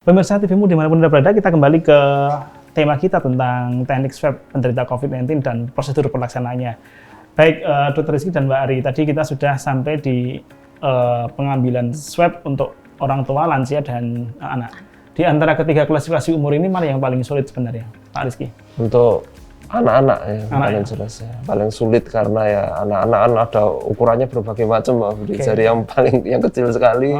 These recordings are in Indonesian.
Pemirsa TVmu dimanapun Anda berada, kita kembali ke tema kita tentang teknik swab penderita COVID-19 dan prosedur pelaksanaannya. Baik, Dr. Rizky dan Mbak Ari, tadi kita sudah sampai di pengambilan swab untuk orang tua, lansia, dan anak. Di antara ketiga klasifikasi umur ini, mana yang paling sulit sebenarnya, Pak Rizky? Untuk anak-anak ya, paling jelas ya. Paling sulit karena ya anak-anak ada ukurannya berbagai macam, dari yang kecil sekali,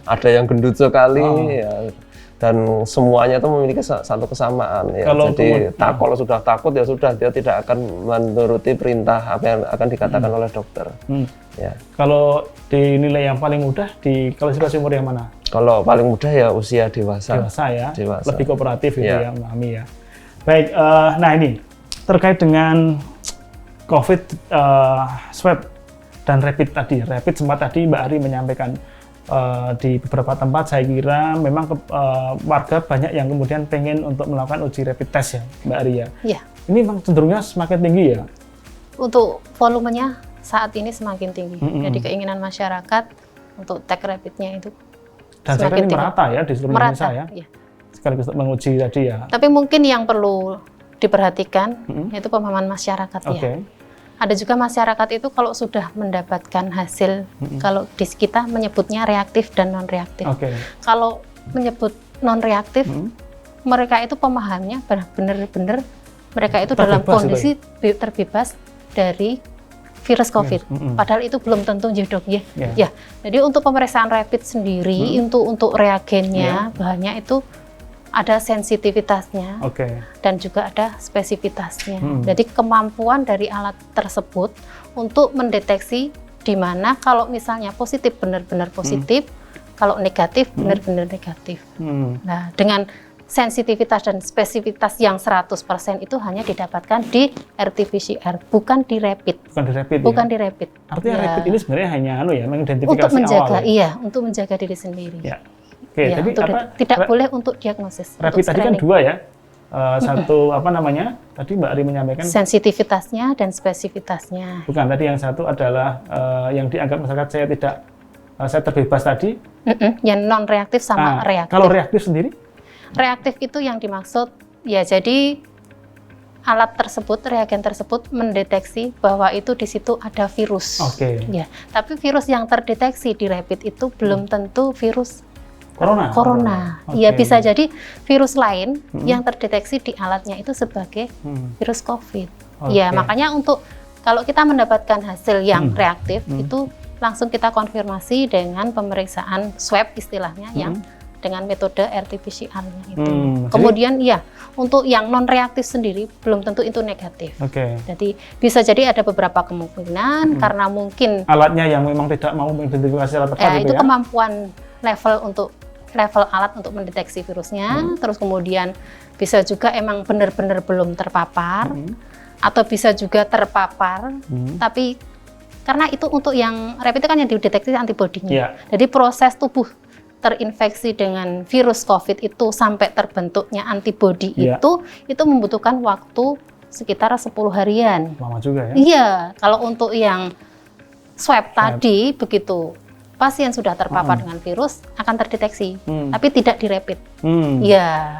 ada yang gendut sekali, ya. Dan semuanya itu memiliki satu kesamaan ya. Jadi kalau sudah takut ya sudah, dia tidak akan menuruti perintah apa yang akan dikatakan oleh dokter. Ya. Kalau dinilai yang paling mudah di klasifikasi umur yang mana? Kalau paling mudah ya usia dewasa. Dewasa ya. Dewasa. Lebih kooperatif itu ya, memahami ya. Baik, nah ini terkait dengan COVID swab dan rapid tadi. Rapid sempat tadi Mbak Ari menyampaikan di beberapa tempat, saya kira memang warga banyak yang kemudian pengen untuk melakukan uji rapid test ya, Mbak Ari ya. Iya. Ini memang cenderungnya semakin tinggi ya? Untuk volumenya saat ini semakin tinggi. Jadi keinginan masyarakat untuk tes rapidnya itu dan saya ini merata ya di seluruh Indonesia ya. Iya. Sekaligus untuk menguji tadi ya. Tapi mungkin yang perlu diperhatikan yaitu pemahaman masyarakat ya. Ada juga masyarakat itu kalau sudah mendapatkan hasil, kalau di kita menyebutnya reaktif dan non-reaktif. Kalau menyebut non-reaktif, mereka itu pemahamannya benar-benar mereka itu dalam kondisi terbebas dari virus COVID. Padahal itu belum tentu dok ya. Ya. Jadi untuk pemeriksaan rapid sendiri, untuk reagennya, bahannya itu ada sensitivitasnya dan juga ada spesifitasnya. Jadi kemampuan dari alat tersebut untuk mendeteksi di mana kalau misalnya positif benar-benar positif, kalau negatif benar-benar negatif. Nah, dengan sensitivitas dan spesifitas yang 100% itu hanya didapatkan di RT-PCR, bukan di rapid. Bukan di rapid. Artinya rapid ini sebenarnya hanya mengidentifikasi untuk menjaga, awal. Iya, untuk menjaga diri sendiri. Ya. Ya, jadi tidak boleh untuk diagnosis. Rapid tadi kan dua ya, satu tadi Mbak Ari menyampaikan sensitivitasnya dan spesifitasnya. Bukan, tadi yang satu adalah yang dianggap masyarakat saya terbebas tadi. Yang non reaktif sama reaktif. Kalau reaktif sendiri? Reaktif itu yang dimaksud ya, jadi alat tersebut, reagen tersebut mendeteksi bahwa itu di situ ada virus. Ya, tapi virus yang terdeteksi di rapid itu belum tentu virus Corona. Iya, bisa jadi virus lain yang terdeteksi di alatnya itu sebagai virus COVID. Ya, makanya untuk kalau kita mendapatkan hasil yang reaktif itu langsung kita konfirmasi dengan pemeriksaan swab istilahnya yang dengan metode RT-PCR-nya itu. Kemudian ya, untuk yang non reaktif sendiri belum tentu itu negatif. Jadi bisa jadi ada beberapa kemungkinan karena mungkin alatnya yang memang tidak mau mengidentifikasi secara tepat itu kemampuan level alat untuk mendeteksi virusnya, terus kemudian bisa juga emang benar-benar belum terpapar, atau bisa juga terpapar, tapi karena itu untuk yang rapid itu kan yang dideteksi antibodinya. Jadi proses tubuh terinfeksi dengan virus COVID itu sampai terbentuknya antibodi itu membutuhkan waktu sekitar 10 harian. Lama juga ya? Iya, kalau untuk yang swab tadi begitu pasien sudah terpapar dengan virus akan terdeteksi, tapi tidak di rapid. Ya.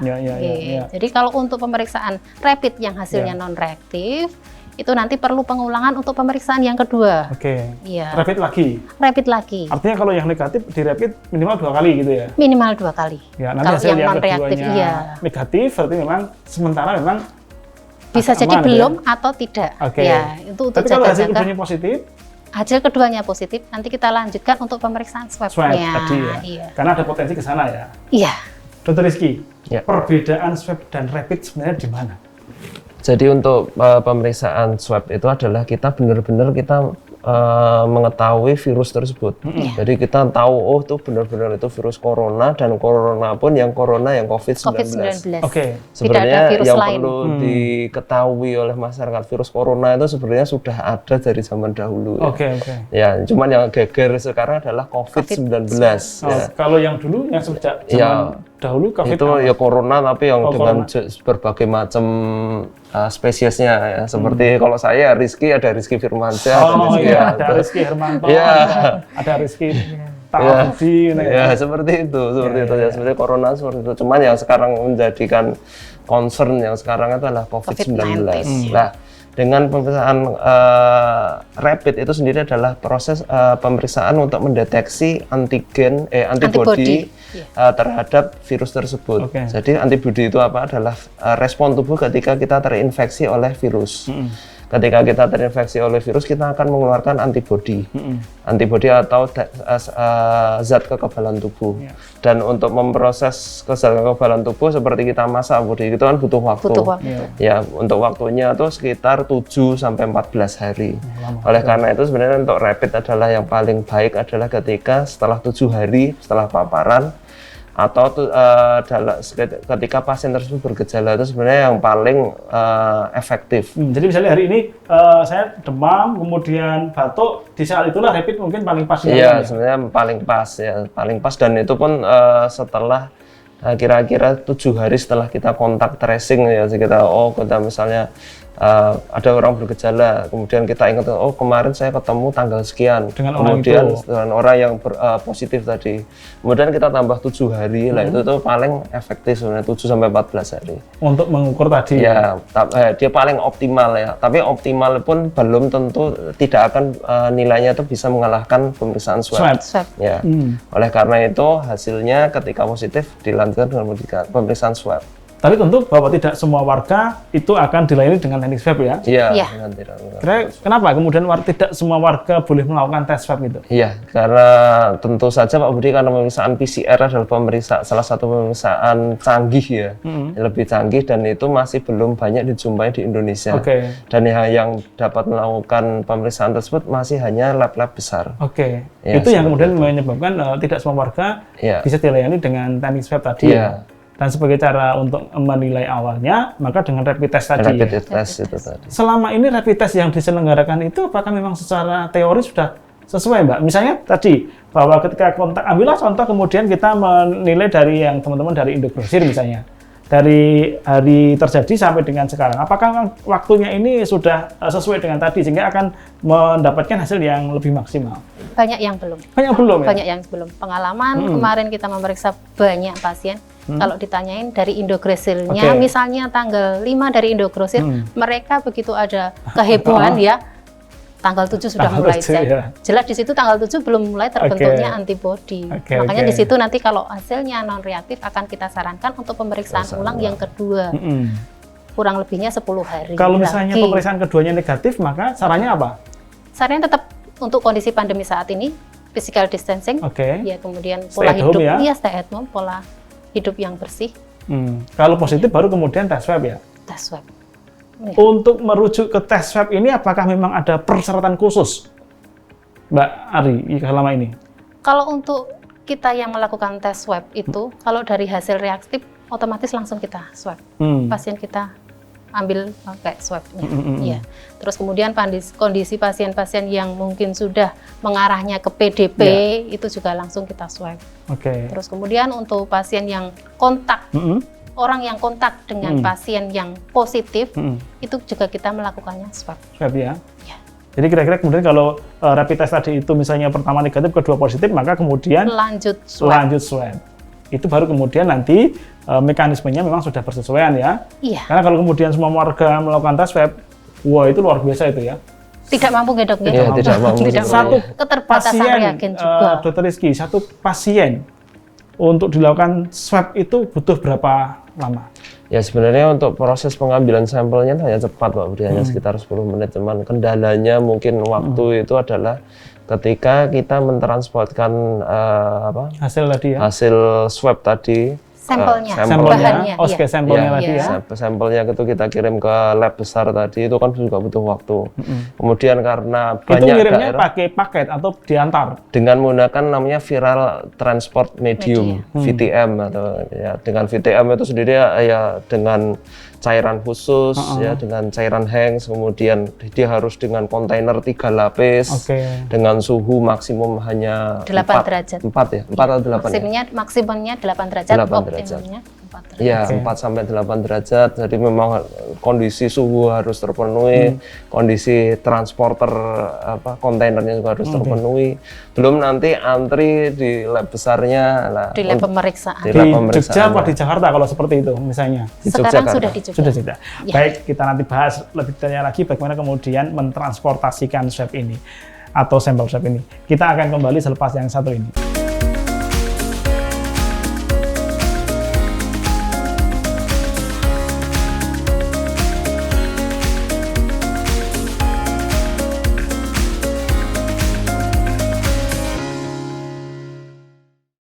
Jadi kalau untuk pemeriksaan rapid yang hasilnya non reaktif, itu nanti perlu pengulangan untuk pemeriksaan yang kedua. Rapid lagi. Rapid lagi. Artinya kalau yang negatif di rapid minimal 2 kali gitu ya? Minimal 2 kali. Ya, nanti kalau hasil yang non reaktif negatif, berarti memang sementara memang bisa jadi belum atau tidak. Ya, itu untuk tapi kalau hasil keduanya positif? Hasil keduanya positif, nanti kita lanjutkan untuk pemeriksaan swab-nya. Tadi ya? Karena ada potensi ke sana ya? Iya. Dr. Rizky, perbedaan swab dan rapid sebenarnya di mana? Jadi untuk pemeriksaan swab itu adalah kita benar-benar mengetahui virus tersebut. Jadi kita tahu itu benar-benar itu virus corona, dan corona pun yang COVID-19. Sebenarnya yang perlu diketahui oleh masyarakat, virus corona itu sebenarnya sudah ada dari zaman dahulu. Ya, cuman yang geger sekarang adalah COVID-19. Kalau yang dulu yang sejak zaman dahulu COVID itu ya corona, tapi yang dengan berbagai macam spesiesnya ya. Seperti kalau saya Rizky, ada Rizky Firmansyah, ada Rizky Hermanto, ada Rizky Tadi ya seperti itu ya sebenarnya corona seperti itu, cuman yang sekarang menjadikan concern yang sekarang itu adalah COVID-19. Nah, dengan pemeriksaan rapid itu sendiri adalah proses pemeriksaan untuk mendeteksi antibodi terhadap virus tersebut. Jadi antibodi itu apa? Adalah respon tubuh ketika kita terinfeksi oleh virus. Ketika kita terinfeksi oleh virus, kita akan mengeluarkan antibodi. Antibodi atau zat kekebalan tubuh. Dan untuk memproses zat kekebalan tubuh seperti kita masak antibodi itu kan butuh waktu. Ya, untuk waktunya itu sekitar 7 sampai 14 hari. Oleh karena itu sebenarnya untuk rapid adalah yang paling baik adalah ketika setelah 7 hari setelah paparan, atau ketika pasien tersebut bergejala, itu sebenarnya yang paling efektif. Jadi misalnya hari ini saya demam, kemudian batuk, di saat itulah rapid mungkin paling pas. Iya, sebenarnya paling pas dan itu pun setelah kira-kira 7 hari setelah kita kontak tracing ya, kita misalnya ada orang bergejala, kemudian kita ingat, oh kemarin saya ketemu tanggal sekian, dengan orang yang positif tadi, kemudian kita tambah 7 hari, lah itu tuh paling efektif sebenarnya 7 sampai 14 hari untuk mengukur tadi. Ya, dia paling optimal ya, tapi optimal pun belum tentu tidak akan nilainya itu bisa mengalahkan pemeriksaan swab. Ya. Oleh karena itu hasilnya ketika positif dilanjutkan dengan pemeriksaan swab. Tapi tentu bahwa tidak semua warga itu akan dilayani dengan teknik swab ya? Iya. Kenapa kemudian tidak semua warga boleh melakukan tes swab itu? Iya, karena tentu saja Pak Budi, karena pemeriksaan PCR adalah salah satu pemeriksaan canggih ya, lebih canggih, dan itu masih belum banyak dijumpai di Indonesia. Dan yang dapat melakukan pemeriksaan tersebut masih hanya lab-lab besar. Ya, itu yang kemudian menyebabkan tidak semua warga bisa dilayani dengan teknik swab tadi. Dan sebagai cara untuk menilai awalnya, maka dengan rapid test tadi. Rapid test itu tadi. Selama ini rapid test yang diselenggarakan itu apakah memang secara teori sudah sesuai, Mbak? Misalnya tadi bahwa ketika kontak, ambillah contoh kemudian kita menilai dari yang teman-teman dari Indogrosir misalnya, dari hari terjadi sampai dengan sekarang, apakah waktunya ini sudah sesuai dengan tadi sehingga akan mendapatkan hasil yang lebih maksimal? Banyak yang belum. Banyak yang belum. Pengalaman kemarin kita memeriksa banyak pasien. Kalau ditanyain dari Indogrosirnya, misalnya tanggal 5 dari Indogrosir, mereka begitu ada kehebohan ya, tanggal 7 sudah mulai cek. Jelas di situ tanggal 7 belum mulai terbentuknya antibodi. Makanya di situ nanti kalau hasilnya non reaktif akan kita sarankan untuk pemeriksaan ulang yang kedua. Kurang lebihnya 10 hari. Kalau misalnya pemeriksaan keduanya negatif, maka sarannya apa? Sarannya tetap untuk kondisi pandemi saat ini, physical distancing, ya kemudian pola hidup, stay at home, pola hidup yang bersih. Kalau positif baru kemudian tes swab ya? Tes swab. Untuk merujuk ke tes swab ini apakah memang ada persyaratan khusus, Mbak Ari, selama ini? Kalau untuk kita yang melakukan tes swab itu, kalau dari hasil reaktif, otomatis langsung kita swab. Pasien kita ambil pakai swabnya. Ya. Terus kemudian kondisi pasien-pasien yang mungkin sudah mengarahnya ke PDP, itu juga langsung kita swab. Terus kemudian untuk pasien yang kontak, orang yang kontak dengan pasien yang positif, itu juga kita melakukannya swab. Swab ya? Jadi kira-kira kemudian kalau rapid test tadi itu misalnya pertama negatif, kedua positif, maka kemudian lanjut swab. Itu baru kemudian nanti mekanismenya memang sudah bersesuaian ya. Karena kalau kemudian semua warga melakukan tes swab, wah itu luar biasa itu ya. Tidak mampu ya dok? Tidak mampu. Satu keterbatasan reagen juga. Dr. Rizky, satu pasien untuk dilakukan swab itu butuh berapa lama? Ya sebenarnya untuk proses pengambilan sampelnya hanya cepat Pak Budi, hanya sekitar 10 menit. Cuman kendalanya mungkin waktu itu adalah ketika kita mentransportkan hasil tadi ya? Hasil swab tadi, sampelnya. Sampelnya tadi ya? Sampelnya itu kita kirim ke lab besar tadi, itu kan juga butuh waktu. Kemudian karena banyak itu ngirimnya daerah, pakai paket atau diantar? Dengan menggunakan namanya viral transport medium, VTM atau ya, dengan VTM itu sendiri ya dengan cairan khusus ya, dengan cairan hangs, kemudian dia harus dengan kontainer 3 lapis, dengan suhu maksimum hanya 8 derajat. 4 ya, 4 atau 8 maksimumnya 8 derajat, optimumnya 4 derajat. Ya, 4 sampai 8 derajat. Jadi memang kondisi suhu harus terpenuhi, kondisi transporter kontainernya juga harus terpenuhi. Belum nanti antri di lab besarnya di lab pemeriksaan. Di Jogja atau di Jakarta kalau seperti itu misalnya? Sekarang sudah di Jogja. Sudah Jogja. Ya. Baik, kita nanti bahas lebih detailnya lagi bagaimana kemudian mentransportasikan swab ini atau sampel swab ini. Kita akan kembali selepas yang satu ini.